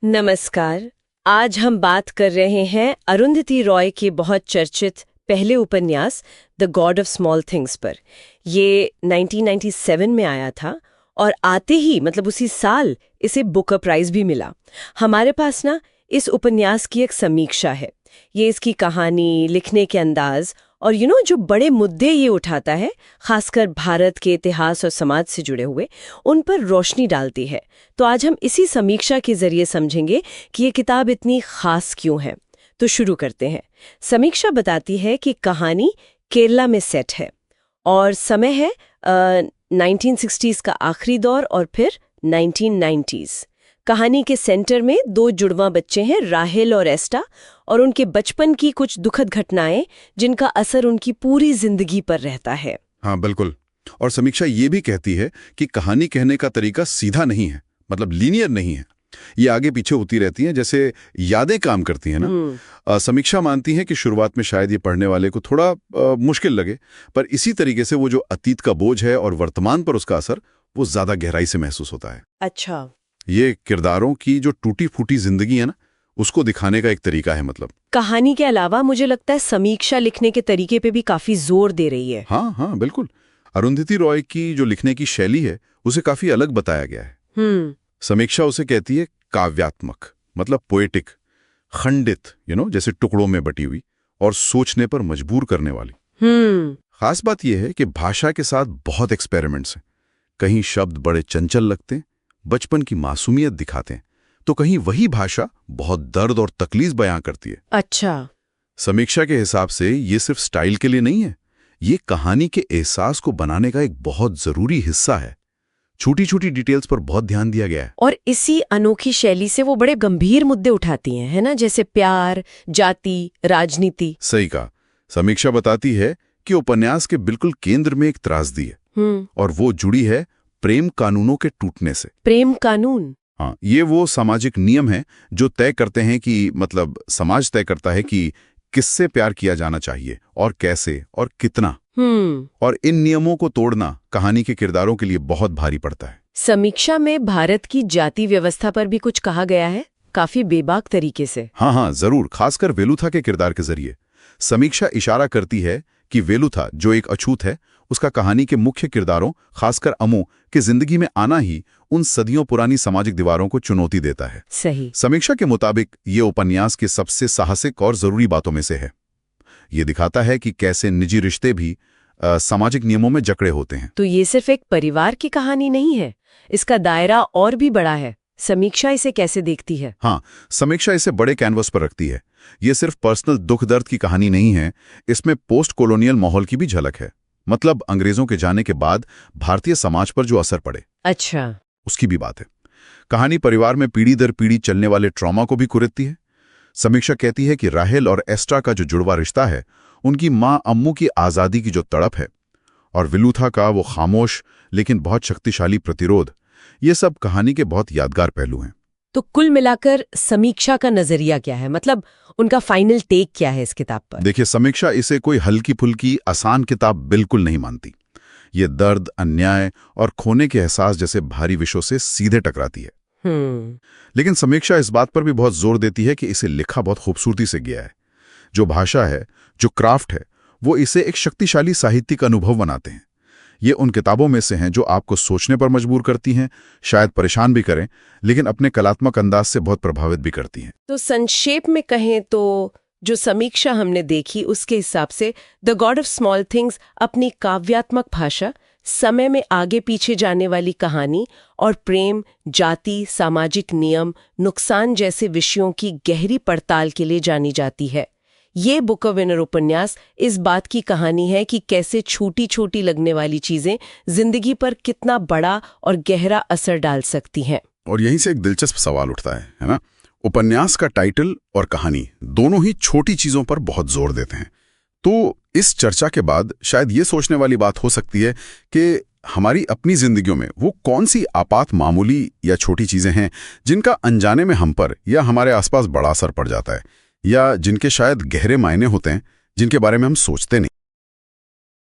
नमस्कार। आज हम बात कर रहे हैं अरुंधति रॉय के बहुत चर्चित पहले उपन्यास the God of small things पर। ये 1997 में आया था और आते ही मतलब उसी साल इसे बुकर प्राइज भी मिला। हमारे पास ना इस उपन्यास की एक समीक्षा है। ये इसकी कहानी, लिखने के अंदाज और जो बड़े मुद्दे ये उठाता है, खासकर भारत के इतिहास और समाज से जुड़े हुए, उन पर रोशनी डालती है। तो आज हम इसी समीक्षा के जरिए समझेंगे कि ये किताब इतनी खास क्यों है। तो शुरू करते हैं। समीक्षा बताती है कि कहानी केरला में सेट है और समय है 1960s का आखिरी दौर और फिर 1990s। कहानी के सेंटर में दो जुड़वा बच्चे हैं, राहेल और एस्टा, और उनके बचपन की कुछ दुखद घटनाएं जिनका असर उनकी पूरी जिंदगी पर रहता है। हाँ बिल्कुल। और समीक्षा ये भी कहती है कि कहानी कहने का तरीका सीधा नहीं है, मतलब लीनियर नहीं है। ये आगे पीछे होती रहती हैं, जैसे यादें काम करती हैं ना। समीक्षा मानती है कि शुरुआत में शायद ये पढ़ने वाले को थोड़ा मुश्किल लगे, पर इसी तरीके से वो जो अतीत का बोझ है और वर्तमान पर उसका असर, वो ज्यादा गहराई से महसूस होता है। अच्छा, ये किरदारों की जो टूटी फूटी जिंदगी है ना, उसको दिखाने का एक तरीका है। मतलब कहानी के अलावा मुझे लगता है समीक्षा लिखने के तरीके पे भी काफी जोर दे रही है। हाँ बिल्कुल। अरुंधति रॉय की जो लिखने की शैली है उसे काफी अलग बताया गया है। समीक्षा उसे कहती है काव्यात्मक, मतलब पोएटिक, खंडित, जैसे टुकड़ों में बटी हुई और सोचने पर मजबूर करने वाली। खास बात यह है कि भाषा के साथ बहुत एक्सपेरिमेंट्स हैं। कहीं शब्द बड़े चंचल लगते हैं, बचपन की मासूमियत दिखाते हैं, तो कहीं वही भाषा बहुत दर्द और तकलीफ बयां करती है। अच्छा, समीक्षा के हिसाब से ये सिर्फ स्टाइल के लिए नहीं है, ये कहानी के एहसास को बनाने का एक बहुत जरूरी हिस्सा है। छोटी छोटी डिटेल्स पर बहुत ध्यान दिया गया है। और इसी अनोखी शैली से वो बड़े गंभीर मुद्दे उठाती हैं, है ना, जैसे प्यार, जाति, राजनीति। सही कहा। समीक्षा बताती है कि उपन्यास के बिल्कुल केंद्र में एक त्रासदी है और वो जुड़ी है प्रेम कानूनों के टूटने से। प्रेम कानून? हाँ, ये वो सामाजिक नियम हैं जो तय करते हैं कि मतलब समाज तय करता है कि किससे प्यार किया जाना चाहिए और कैसे और कितना। और इन नियमों को तोड़ना कहानी के किरदारों के लिए बहुत भारी पड़ता है। समीक्षा में भारत की जाति व्यवस्था पर भी कुछ कहा गया है, काफी बेबाक तरीके से। हाँ जरूर, खासकर वेलुथा के किरदार के जरिए। समीक्षा इशारा करती है कि वेलुथा, जो एक अछूत है, उसका कहानी के मुख्य किरदारों, खासकर अमू की जिंदगी में आना ही उन सदियों पुरानी सामाजिक दीवारों को चुनौती देता है। सही। समीक्षा के मुताबिक ये उपन्यास के सबसे साहसिक और जरूरी बातों में से है। ये दिखाता है कि कैसे निजी रिश्ते भी सामाजिक नियमों में जकड़े होते हैं। तो ये सिर्फ एक परिवार की कहानी नहीं है, इसका दायरा और भी बड़ा है। समीक्षा इसे कैसे देखती है? हाँ, समीक्षा इसे बड़े कैनवस पर रखती है। ये सिर्फ पर्सनल दुख दर्द की कहानी नहीं है, इसमें पोस्ट कॉलोनियल माहौल की भी झलक है। मतलब अंग्रेजों के जाने के बाद भारतीय समाज पर जो असर पड़े, अच्छा, उसकी भी बात है। कहानी परिवार में पीढ़ी दर पीढ़ी चलने वाले ट्रॉमा को भी कुरेदती है। समीक्षा कहती है कि राहेल और एस्ट्रा का जो जुड़वा रिश्ता है, उनकी मां अम्मू की आजादी की जो तड़प है, और विलुथा का वो खामोश लेकिन बहुत शक्तिशाली प्रतिरोध, ये सब कहानी के बहुत यादगार पहलू हैं। तो कुल मिलाकर समीक्षा का नजरिया क्या है, मतलब उनका फाइनल टेक क्या है इस किताब पर? देखिए, समीक्षा इसे कोई हल्की फुल्की आसान किताब बिल्कुल नहीं मानती। ये दर्द, अन्याय और खोने के एहसास जैसे भारी विषयों से सीधे टकराती है। लेकिन समीक्षा इस बात पर भी बहुत जोर देती है कि इसे लिखा बहुत खूबसूरती से गया है। जो भाषा है, जो क्राफ्ट है, वो इसे एक शक्तिशाली साहित्यिक अनुभव बनाते हैं। ये उन किताबों में से हैं जो आपको सोचने पर मजबूर करती हैं, शायद परेशान भी करें, लेकिन अपने कलात्मक अंदाज से बहुत प्रभावित भी करती हैं। तो संक्षेप में कहें तो जो समीक्षा हमने देखी उसके हिसाब से the God of small things अपनी काव्यात्मक भाषा, समय में आगे पीछे जाने वाली कहानी और प्रेम, जाति, सामाजिक नियम, नुकसान जैसे विषयों की गहरी पड़ताल के लिए जानी जाती है। ये बुकर विनर उपन्यास इस बात की कहानी है कि कैसे छोटी छोटी लगने वाली चीजें जिंदगी पर कितना बड़ा और गहरा असर डाल सकती हैं। और यहीं से एक दिलचस्प सवाल उठता है ना? उपन्यास का टाइटल और कहानी दोनों ही छोटी चीजों पर बहुत जोर देते हैं। तो इस चर्चा के बाद शायद ये सोचने वाली बात हो सकती है कि हमारी अपनी जिंदगियों में वो कौन सी आपात मामूली या छोटी चीजें हैं जिनका अनजाने में हम पर या हमारे आसपास बड़ा असर पड़ जाता है, या जिनके शायद गहरे मायने होते हैं, जिनके बारे में हम सोचते नहीं।